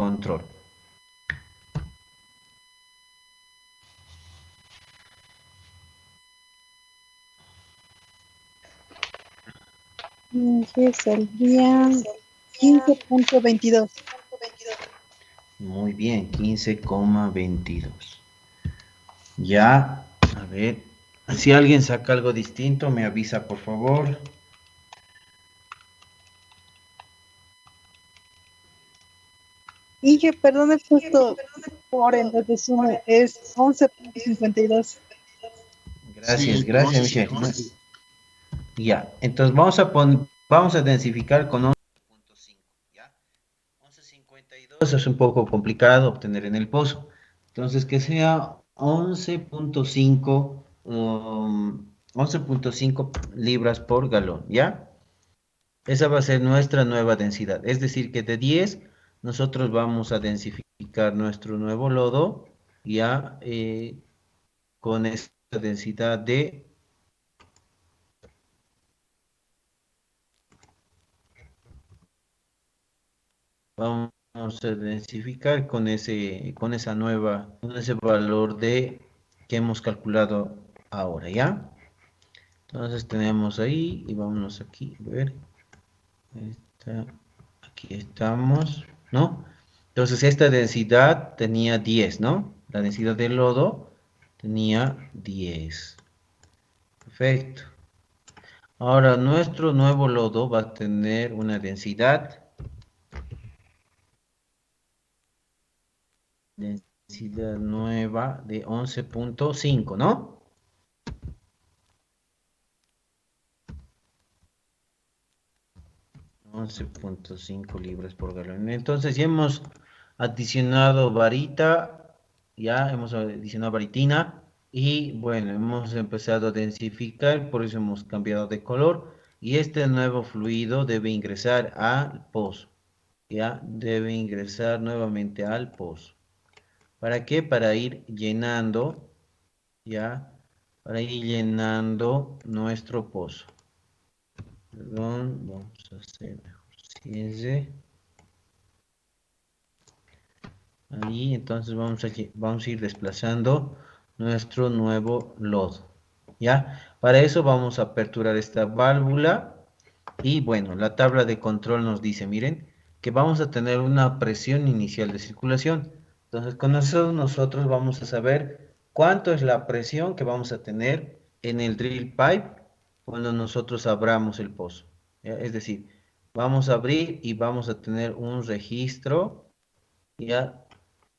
control. Que saldrían 15.22. Muy bien, 15,22. Ya, a ver, si alguien saca algo distinto, me avisa por favor. Y que, perdón, he puesto por en vez de sume, es 11.52. Gracias, sí, gracias, Michelle. Ya, entonces vamos a densificar con 11.5, ¿ya? 11.52 es un poco complicado obtener en el pozo. Entonces, que sea 11.5 11.5 libras por galón, ¿ya? Esa va a ser nuestra nueva densidad. Es decir, que de 10 nosotros vamos a densificar nuestro nuevo lodo ya con esta densidad de vamos a densificar con con ese valor de que hemos calculado ahora, ¿ya? Entonces tenemos ahí y vámonos aquí, a ver, aquí estamos, ¿no? Entonces esta densidad tenía 10, ¿no? La densidad del lodo tenía 10. Perfecto. Ahora nuestro nuevo lodo va a tener una densidad nueva de 11.5, ¿no? 11.5 libras por galón. Entonces ya hemos adicionado varita, ya hemos adicionado varitina y bueno, hemos empezado a densificar, por eso hemos cambiado de color y este nuevo fluido debe ingresar al pozo, ya debe ingresar nuevamente al pozo. ¿Para qué? Para ir llenando, ya, para ir llenando nuestro pozo. Perdón, vamos a hacer mejor cierre. Ahí, entonces vamos a ir desplazando nuestro nuevo lodo. ¿Ya? Para eso vamos a aperturar esta válvula. Y bueno, la tabla de control nos dice, miren, que vamos a tener una presión inicial de circulación. Entonces, con eso nosotros vamos a saber cuánto es la presión que vamos a tener en el drill pipe cuando nosotros abramos el pozo. ¿Ya? Es decir, vamos a abrir y vamos a tener un registro, ¿ya?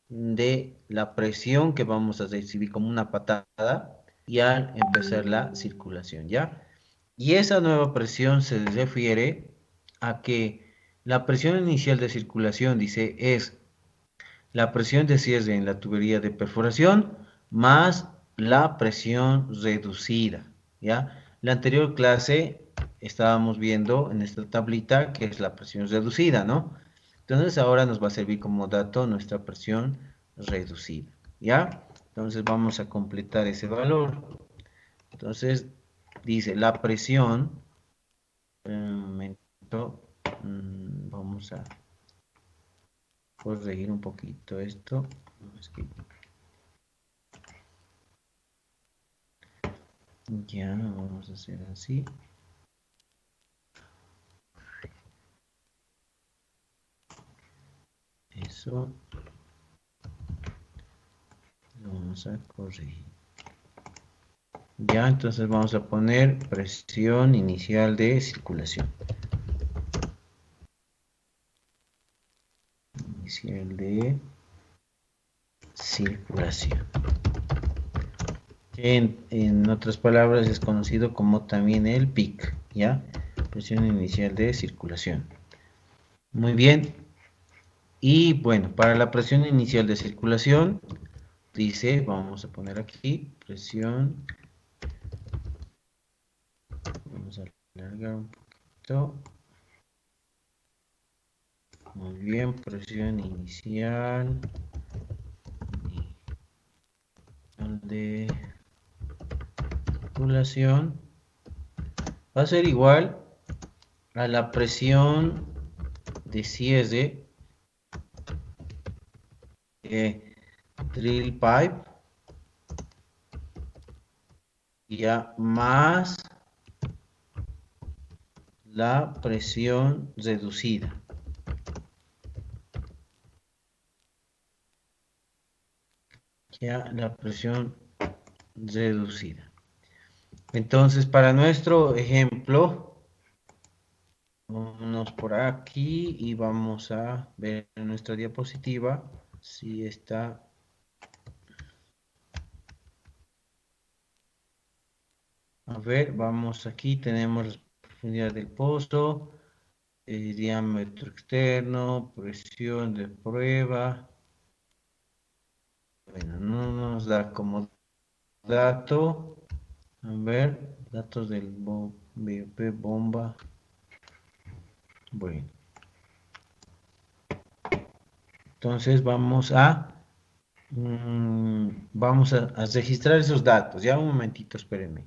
De la presión que vamos a recibir como una patada y al empezar la circulación, ¿ya? Y esa nueva presión se refiere a que la presión inicial de circulación, dice, es la presión de cierre en la tubería de perforación más la presión reducida, ¿ya? La anterior clase estábamos viendo en esta tablita que es la presión reducida, ¿no? Entonces ahora nos va a servir como dato nuestra presión reducida, ¿ya? Entonces vamos a completar ese valor. Entonces dice la presión, un momento, vamos a corregir un poquito esto. Es que ya vamos a hacer así. Eso lo vamos a corregir. Ya, entonces vamos a poner presión inicial de circulación. Inicial de circulación. Que en otras palabras es conocido como también el PIC, ¿ya? Presión inicial de circulación. Muy bien. Y bueno, para la presión inicial de circulación, dice, vamos a poner aquí, presión, vamos a alargar un poquito. Muy bien, presión inicial de circulación va a ser igual a la presión de cierre drill pipe, ya, más la presión reducida. Ya, la presión reducida. Entonces, para nuestro ejemplo, vámonos por aquí y vamos a ver en nuestra diapositiva si está. A ver, vamos aquí, tenemos la profundidad del pozo, diámetro externo, presión de prueba. Bueno, no nos da como dato. A ver, datos del BOP bomba. Bueno, entonces vamos a registrar esos datos. Ya un momentito, espérenme.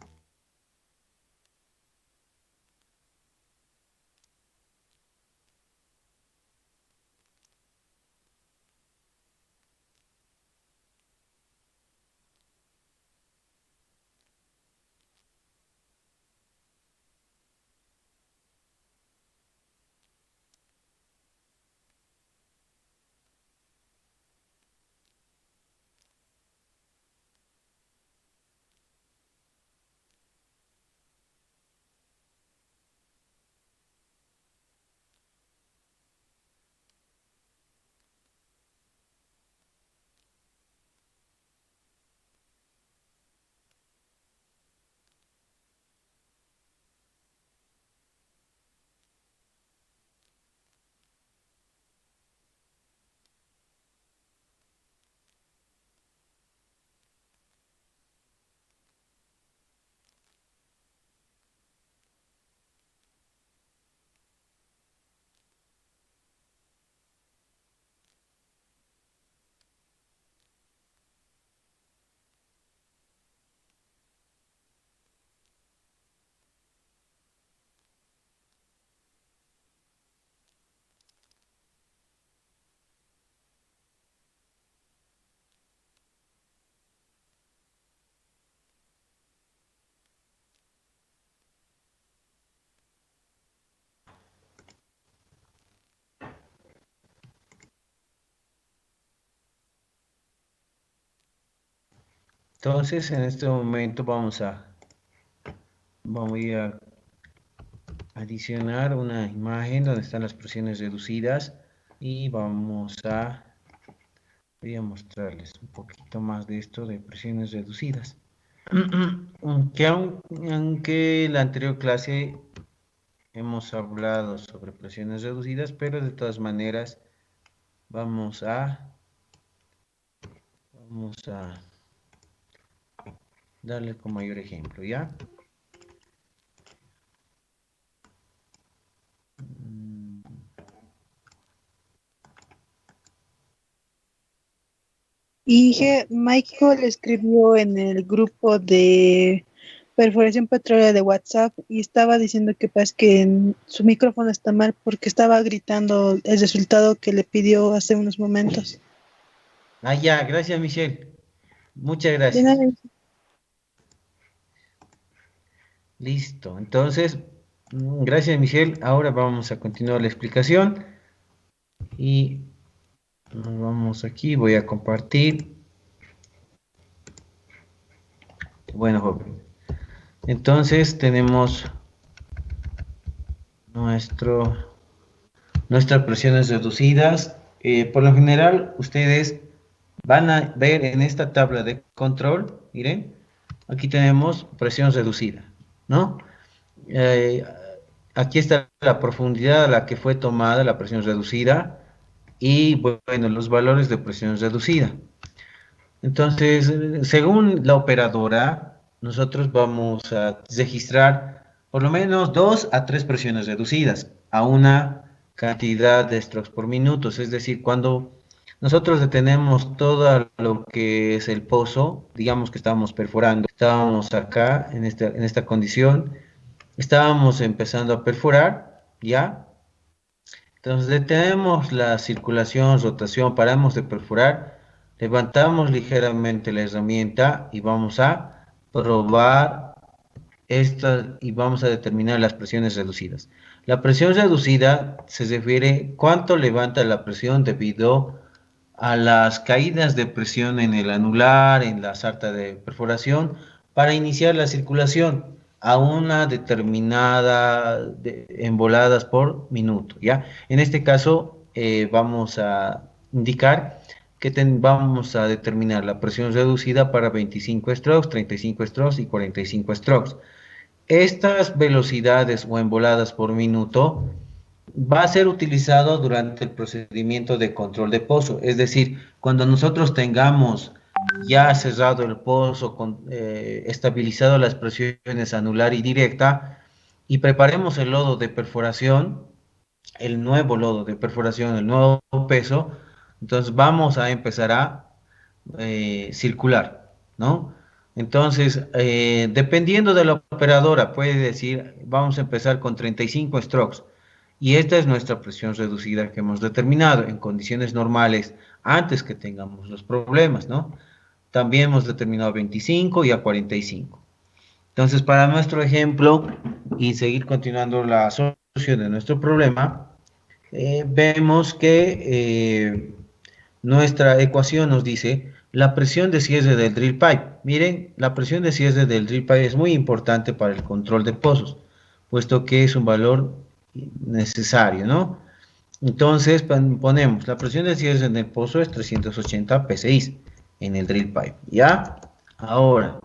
Entonces, en este momento voy a adicionar una imagen donde están las presiones reducidas y voy a mostrarles un poquito más de esto de presiones reducidas. Aunque en la anterior clase hemos hablado sobre presiones reducidas, pero de todas maneras vamos a darle con mayor ejemplo, ¿ya? Y que Michael escribió en el grupo de perforación petrolera de WhatsApp y estaba diciendo que pues su micrófono está mal porque estaba gritando el resultado que le pidió hace unos momentos. Ah, ya, gracias, Michelle. Muchas De gracias. nada. Listo. Entonces, gracias, Michelle. Ahora vamos a continuar la explicación y nos vamos aquí. Voy a compartir. Bueno, joven. Entonces tenemos nuestras presiones reducidas. Por lo general, ustedes van a ver en esta tabla de control, miren, aquí tenemos presión reducida, ¿no? Eh, Aquí está la profundidad a la que fue tomada la presión reducida y, bueno, los valores de presión reducida. Entonces, según la operadora, nosotros vamos a registrar por lo menos 2 a 3 presiones reducidas a una cantidad de strokes por minuto. Es decir, cuando nosotros detenemos todo lo que es el pozo, digamos que estábamos perforando, estábamos acá en esta condición, estábamos empezando a perforar, ¿ya? Entonces detenemos la circulación, rotación, paramos de perforar. Levantamos ligeramente la herramienta y vamos a probar estas y vamos a determinar las presiones reducidas. La presión reducida se refiere cuánto levanta la presión debido a las caídas de presión en el anular, en la sarta de perforación, para iniciar la circulación a una determinada en voladas por minuto, ¿ya? En este caso vamos a indicar que vamos a determinar la presión reducida para 25 strokes, 35 strokes y 45 strokes. Estas velocidades o envoladas por minuto va a ser utilizado durante el procedimiento de control de pozo. Es decir, cuando nosotros tengamos ya cerrado el pozo, estabilizado las presiones anular y directa, y preparemos el lodo de perforación, el nuevo lodo de perforación, el nuevo peso, entonces vamos a empezar a circular, ¿no? Entonces, dependiendo de la operadora, puede decir, vamos a empezar con 35 strokes. Y esta es nuestra presión reducida que hemos determinado en condiciones normales antes que tengamos los problemas, ¿no? También hemos determinado 25 y a 45. Entonces, para nuestro ejemplo y seguir continuando la solución de nuestro problema, vemos que nuestra ecuación nos dice la presión de cierre del drill pipe. Miren, la presión de cierre del drill pipe es muy importante para el control de pozos, puesto que es un valor necesario, ¿no? Entonces ponemos la presión de cierre en el pozo es 380 psi en el drill pipe, ¿ya? Ahora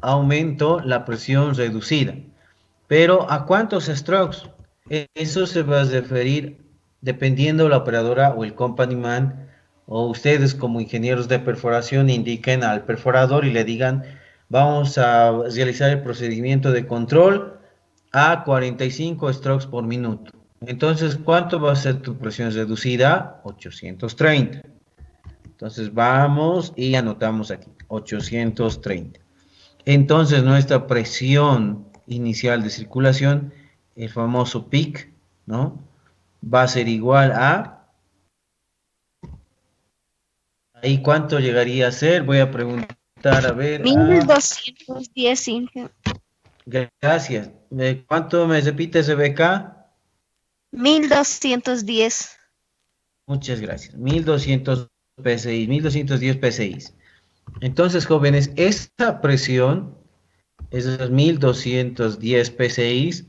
aumento la presión reducida. Pero ¿a cuántos strokes? Eso se va a referir dependiendo la operadora o el company man o ustedes como ingenieros de perforación indiquen al perforador y le digan vamos a realizar el procedimiento de control a 45 strokes por minuto. Entonces, ¿cuánto va a ser tu presión reducida? 830. Entonces vamos y anotamos aquí 830. Entonces nuestra presión inicial de circulación, el famoso peak, ¿no? Va a ser igual a, ¿ahí cuánto llegaría a ser? Voy a preguntar, a ver, 1210, gracias. ¿Cuánto me repite, Rebeca? 1210. Muchas gracias. 1200 PSI, 1210 PSI. Entonces, jóvenes, esta presión, esos 1210 PSI,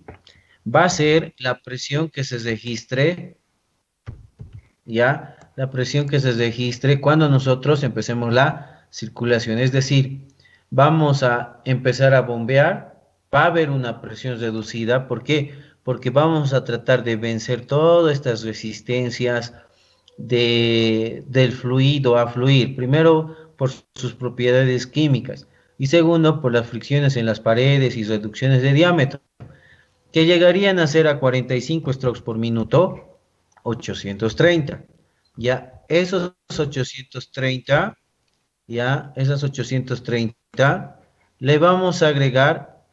va a ser la presión que se registre, ¿ya? La presión que se registre cuando nosotros empecemos la circulación. Es decir, vamos a empezar a bombear, va a haber una presión reducida. ¿Por qué? Porque vamos a tratar de vencer todas estas resistencias del fluido a fluir. Primero, por sus propiedades químicas. Y segundo, por las fricciones en las paredes y reducciones de diámetro, que llegarían a ser a 45 strokes por minuto, 830. Ya, esos 830, esas 830, le vamos a agregar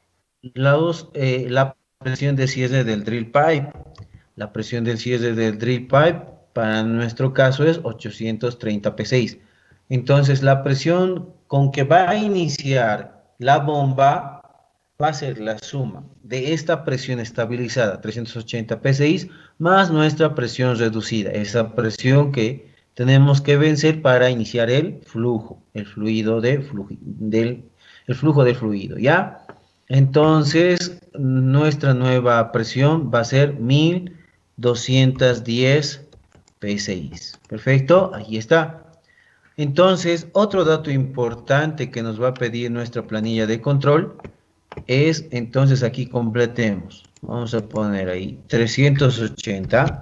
la presión de cierre del drill pipe. La presión del cierre del drill pipe, para nuestro caso, es 830 P6. Entonces, la presión con que va a iniciar la bomba va a ser la suma de esta presión estabilizada, 380 PSI, más nuestra presión reducida, esa presión que tenemos que vencer para iniciar el flujo, el flujo del fluido, ¿ya? Entonces, nuestra nueva presión va a ser 1210 PSI. Perfecto, ahí está. Entonces, otro dato importante que nos va a pedir nuestra planilla de control es, entonces aquí completemos, vamos a poner ahí 380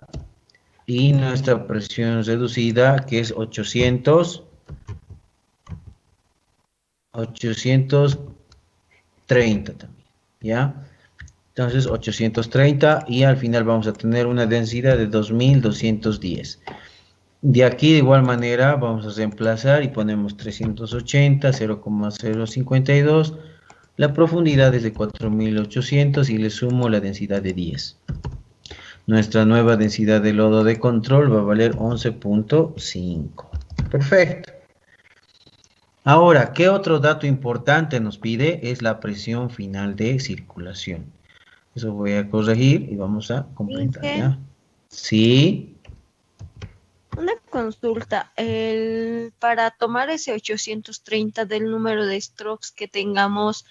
y nuestra presión reducida que es 830 también, ¿ya? Entonces 830 y al final vamos a tener una densidad de 2210. De aquí de igual manera vamos a reemplazar y ponemos 380, 0,052. La profundidad es de 4800 y le sumo la densidad de 10. nuestra nueva densidad de lodo de control va a valer 11.5. Perfecto. Ahora, ¿qué otro dato importante nos pide? Es la presión final de circulación. Eso voy a corregir y vamos a completar, Inge, ¿ya? Sí. una consulta. Para tomar ese 830 del número de strokes que tengamos,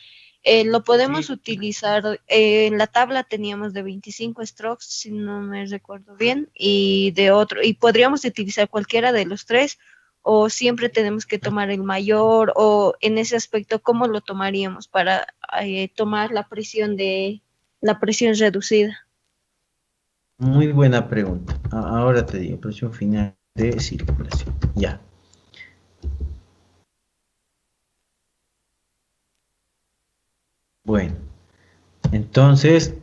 lo podemos utilizar. En la tabla teníamos de 25 strokes, si no me recuerdo bien, y de otro. Y podríamos utilizar cualquiera de los tres, o siempre tenemos que tomar el mayor, o en ese aspecto, ¿cómo lo tomaríamos para tomar la presión reducida? Muy buena pregunta. Ahora te digo, presión final de circulación. Ya. Bueno, entonces,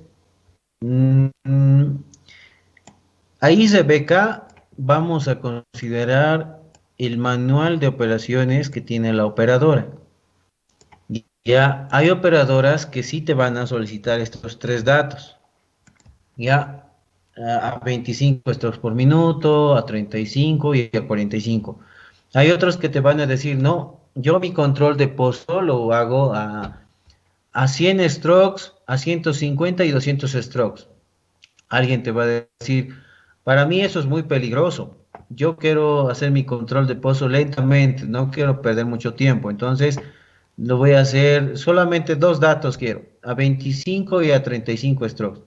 mm, ahí, Rebeca, vamos a considerar el manual de operaciones que tiene la operadora. Ya hay operadoras que sí te van a solicitar estos tres datos. Ya a 25 strokes por minuto, a 35 y a 45. Hay otros que te van a decir, no, yo mi control de pozo lo hago a 100 strokes, a 150 y 200 strokes. Alguien te va a decir, para mí eso es muy peligroso. Yo quiero hacer mi control de pozo lentamente, no quiero perder mucho tiempo. Entonces, lo voy a hacer, solamente dos datos quiero, a 25 y a 35 strokes.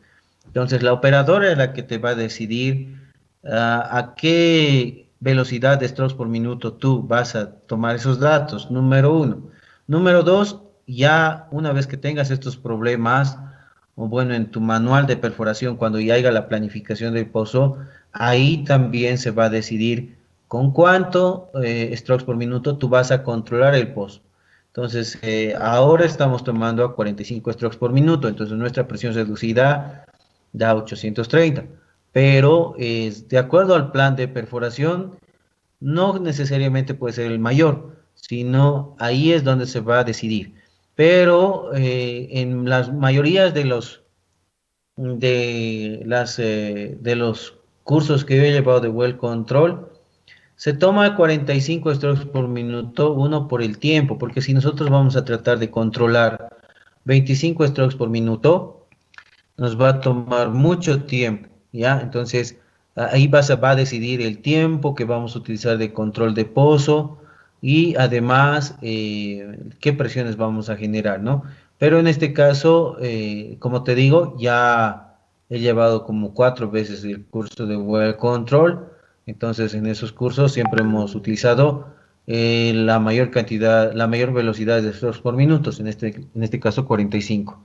Entonces, la operadora es la que te va a decidir a qué velocidad de strokes por minuto tú vas a tomar esos datos, número uno. Número dos, ya una vez que tengas estos problemas, o bueno, en tu manual de perforación, cuando ya haya la planificación del pozo, ahí también se va a decidir con cuánto strokes por minuto tú vas a controlar el pozo. Entonces, ahora estamos tomando a 45 strokes por minuto, entonces nuestra presión reducida da 830, pero de acuerdo al plan de perforación, no necesariamente puede ser el mayor, sino ahí es donde se va a decidir. Pero en las mayorías de los cursos que yo he llevado de well control, se toma 45 strokes por minuto, uno por el tiempo, porque si nosotros vamos a tratar de controlar 25 strokes por minuto, nos va a tomar mucho tiempo, ¿ya? Entonces, ahí va a decidir el tiempo que vamos a utilizar de control de pozo y además qué presiones vamos a generar, ¿no? Pero en este caso, como te digo, ya he llevado como 4 veces el curso de well control, entonces en esos cursos siempre hemos utilizado la mayor cantidad, la mayor velocidad de strokes por minutos, en este caso 45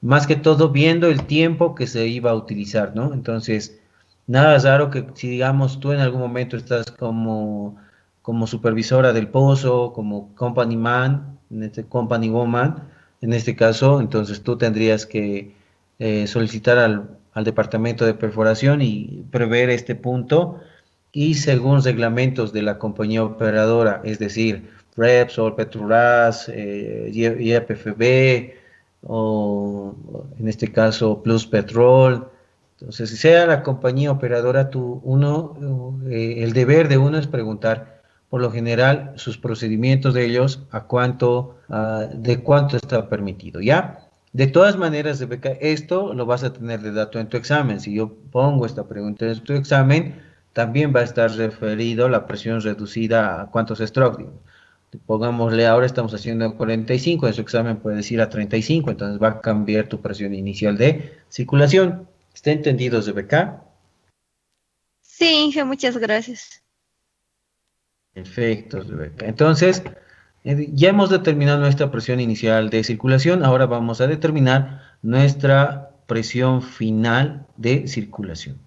más que todo viendo el tiempo que se iba a utilizar, ¿no? Entonces, nada raro que si digamos tú en algún momento estás como supervisora del pozo, como company man, company woman, en este caso, entonces tú tendrías que solicitar al departamento de perforación y prever este punto y según reglamentos de la compañía operadora, es decir, Repsol, Petrobras, YPFB, o en este caso Plus Petrol. Entonces, si sea la compañía operadora, el deber de uno es preguntar, por lo general, sus procedimientos de ellos, de cuánto está permitido, ¿ya? De todas maneras, Rebeca, esto lo vas a tener de dato en tu examen. Si yo pongo esta pregunta en tu examen, también va a estar referido la presión reducida a cuántos strokes. Pongámosle, ahora estamos haciendo 45, en su examen puedes ir a 35, entonces va a cambiar tu presión inicial de circulación. ¿Está entendido, Rebeca? Sí, Inge, muchas gracias. Perfecto, Rebeca. Entonces, ya hemos determinado nuestra presión inicial de circulación, ahora vamos a determinar nuestra presión final de circulación.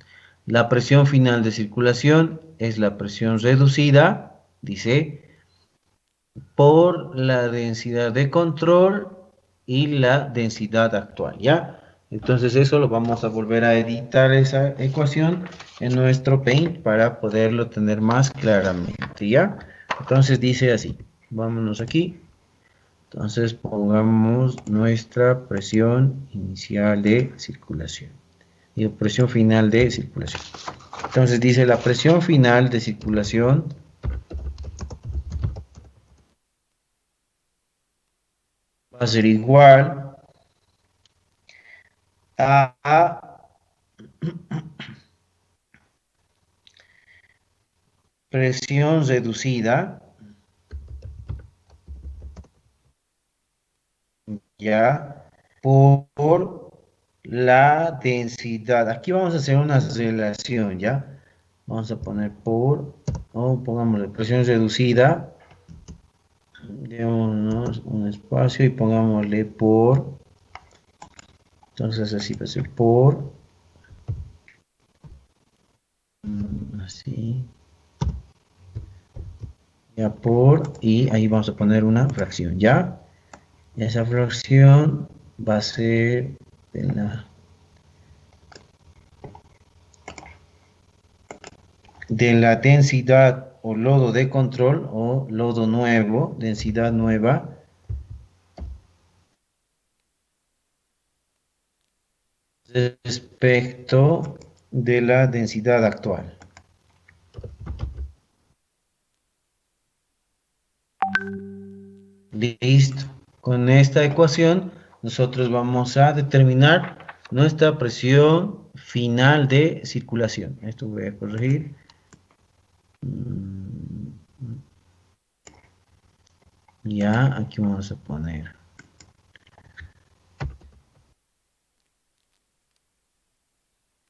La presión final de circulación es la presión reducida, dice, por la densidad de control y la densidad actual, ¿ya? Entonces eso lo vamos a volver a editar esa ecuación en nuestro Paint para poderlo tener más claramente, ¿ya? Entonces dice así, vámonos aquí. Entonces pongamos nuestra presión inicial de circulación. y presión final de circulación. Entonces dice la presión final de circulación va a ser igual a presión reducida, ya, por la densidad. Aquí vamos a hacer una relación, ¿ya? Vamos a poner por, o pongamos presión reducida, démonos un espacio y pongámosle por, entonces así va a ser por, así, ya por, y ahí vamos a poner una fracción, ¿ya? Y esa fracción va a ser de la densidad o lodo de control o lodo nuevo, densidad nueva, respecto de la densidad actual. Listo. Con esta ecuación nosotros vamos a determinar nuestra presión final de circulación. Esto voy a corregir. Ya, aquí vamos a poner.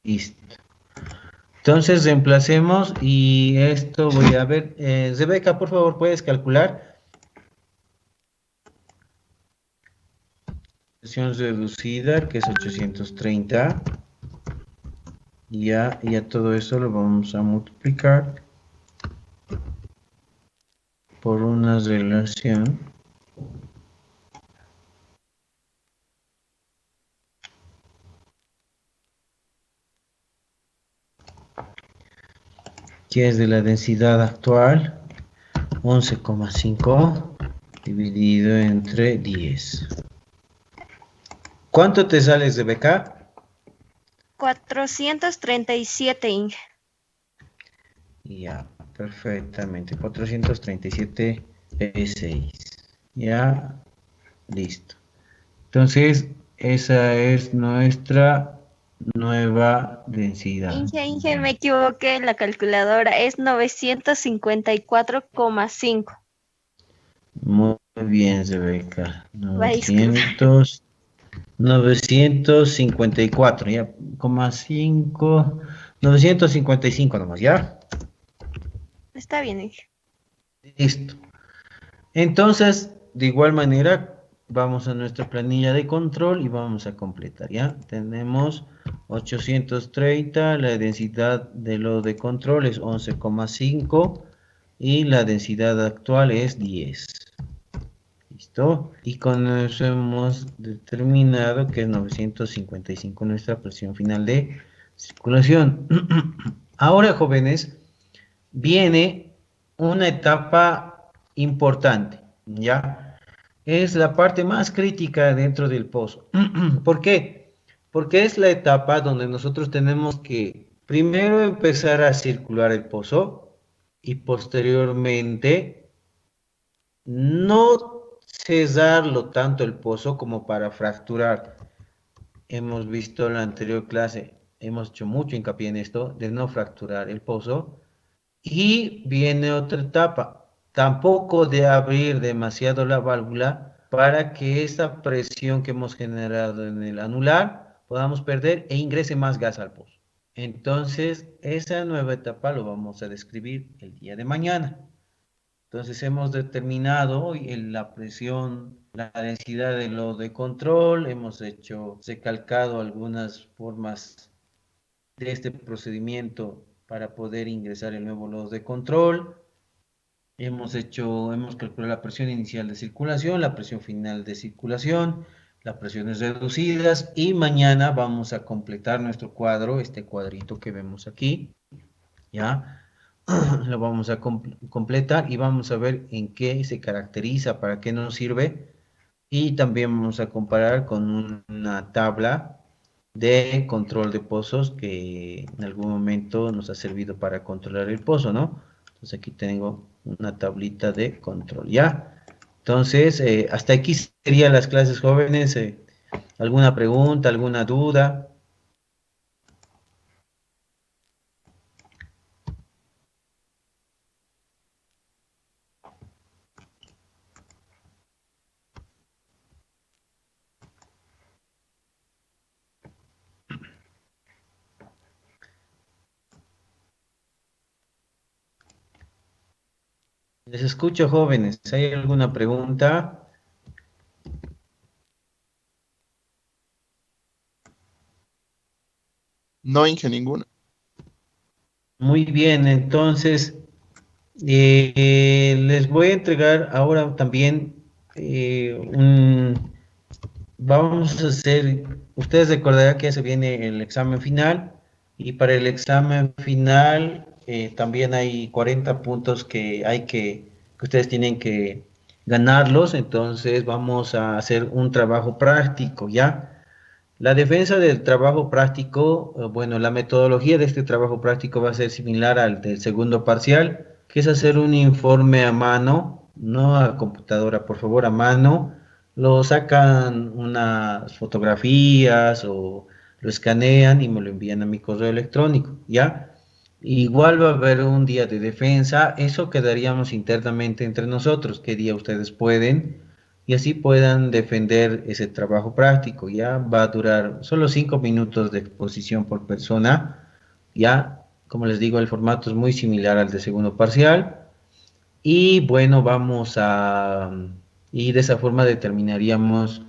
Listo. Entonces reemplacemos y esto voy a ver. Rebeca, por favor, ¿puedes calcular? Presión reducida, que es 830. Ya todo eso lo vamos a multiplicar por una relación que es de la densidad actual, 11,5 dividido entre 10. ¿Cuánto te sale, Rebeca? 437, Inge. Ya, perfectamente. 437 P6. Ya, listo. Entonces, esa es nuestra nueva densidad. Inge, me equivoqué en la calculadora. Es 954,5. Muy bien, Rebeca. Va, disculpa. 954, ya, 5, 955 nomás, ¿ya? Está bien, Inge. Listo. Entonces, de igual manera, vamos a nuestra planilla de control y vamos a completar, ¿ya? Tenemos 830, la densidad de lo de control es 11,5 y la densidad actual es 10. ¿Listo? Y con eso hemos determinado que es 955 nuestra presión final de circulación. Ahora, jóvenes, viene una etapa importante, ¿ya? Es la parte más crítica dentro del pozo. ¿Por qué? Porque es la etapa donde nosotros tenemos que primero empezar a circular el pozo y posteriormente no cerrarlo tanto el pozo como para fracturar. Hemos visto en la anterior clase, hemos hecho mucho hincapié en esto, de no fracturar el pozo. Y viene otra etapa, tampoco de abrir demasiado la válvula para que esa presión que hemos generado en el anular podamos perder e ingrese más gas al pozo. Entonces, esa nueva etapa lo vamos a describir el día de mañana. Entonces, hemos determinado hoy la presión, la densidad de lo de control, hemos recalcado algunas formas de este procedimiento para poder ingresar el nuevo lodo de control. Hemos calculado la presión inicial de circulación, la presión final de circulación, las presiones reducidas y mañana vamos a completar nuestro cuadro, este cuadrito que vemos aquí, ¿ya? Lo vamos a completar y vamos a ver en qué se caracteriza, para qué nos sirve y también vamos a comparar con una tabla de control de pozos que en algún momento nos ha servido para controlar el pozo, ¿no? Entonces aquí tengo una tablita de control, ¿ya? Entonces, hasta aquí serían las clases jóvenes. ¿Alguna pregunta, alguna duda? Les escucho, jóvenes. ¿Hay alguna pregunta? No, Inge, ninguna. Muy bien, entonces les voy a entregar ahora también vamos a hacer, ustedes recordarán que ya se viene el examen final y para el examen final también hay 40 puntos que ustedes tienen que ganarlos, entonces vamos a hacer un trabajo práctico, ¿ya? La defensa del trabajo práctico, bueno, la metodología de este trabajo práctico va a ser similar al del segundo parcial, que es hacer un informe a mano, no a computadora, por favor, a mano. Lo sacan unas fotografías o lo escanean y me lo envían a mi correo electrónico, ¿ya? Igual va a haber un día de defensa, eso quedaríamos internamente entre nosotros, qué día ustedes pueden y así puedan defender ese trabajo práctico. Ya va a durar solo 5 minutos de exposición por persona. Ya, como les digo, el formato es muy similar al de segundo parcial. Y bueno, y de esa forma determinaríamos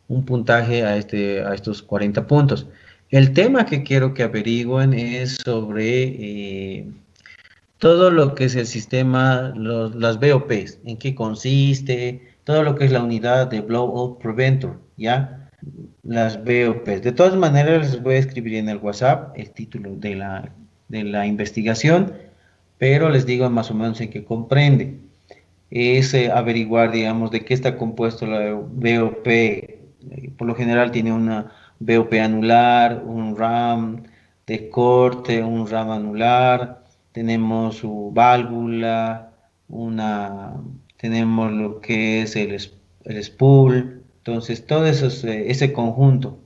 un puntaje a estos 40 puntos. El tema que quiero que averigüen es sobre todo lo que es el sistema, las BOPs, en qué consiste, todo lo que es la unidad de Blowout Preventor, ¿ya? Las BOPs. De todas maneras, les voy a escribir en el WhatsApp el título de la investigación, pero les digo más o menos en qué comprende. Es averiguar, digamos, de qué está compuesto la BOP. Por lo general tiene una BOP anular, un RAM de corte, un RAM anular, tenemos su válvula, tenemos lo que es el spool, entonces todo eso es, ese conjunto.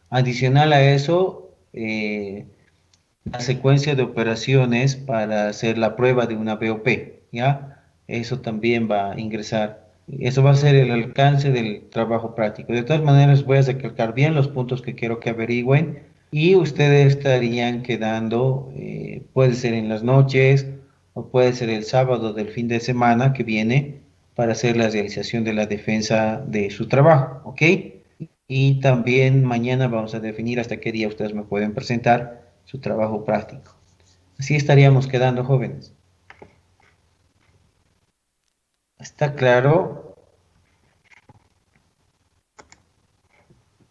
Adicional a eso, la secuencia de operaciones para hacer la prueba de una BOP, ¿ya? Eso también va a ingresar. Eso va a ser el alcance del trabajo práctico. De todas maneras, voy a recalcar bien los puntos que quiero que averigüen y ustedes estarían quedando, puede ser en las noches o puede ser el sábado del fin de semana que viene para hacer la realización de la defensa de su trabajo, ¿ok? Y también mañana vamos a definir hasta qué día ustedes me pueden presentar su trabajo práctico. Así estaríamos quedando, jóvenes. ¿Está claro?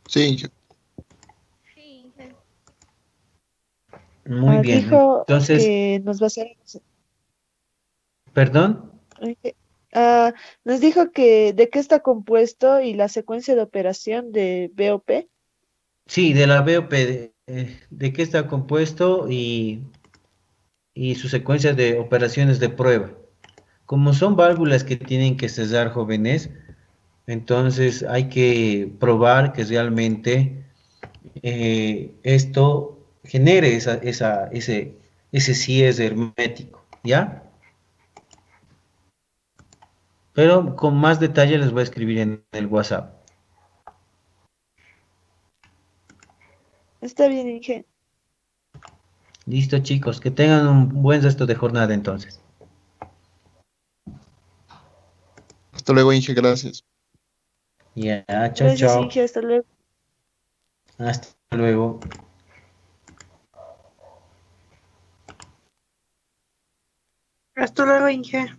Sí, Inge. Sí. Muy bien. Dijo Entonces, que nos va a hacer. perdón. eh, nos dijo que de qué está compuesto y la secuencia de operación de BOP. Sí, de la BOP, de qué está compuesto y su secuencia de operaciones de prueba. Como son válvulas que tienen que cesar, jóvenes, entonces hay que probar que realmente esto genere ese cierre hermético, ¿ya? Pero con más detalle les voy a escribir en el WhatsApp. Está bien, Inge. Listo, chicos, que tengan un buen resto de jornada entonces. Hasta luego, Inge, gracias. Ya, chao, Gracias, chao. Inge. Hasta luego. Hasta luego. Hasta luego, Inge.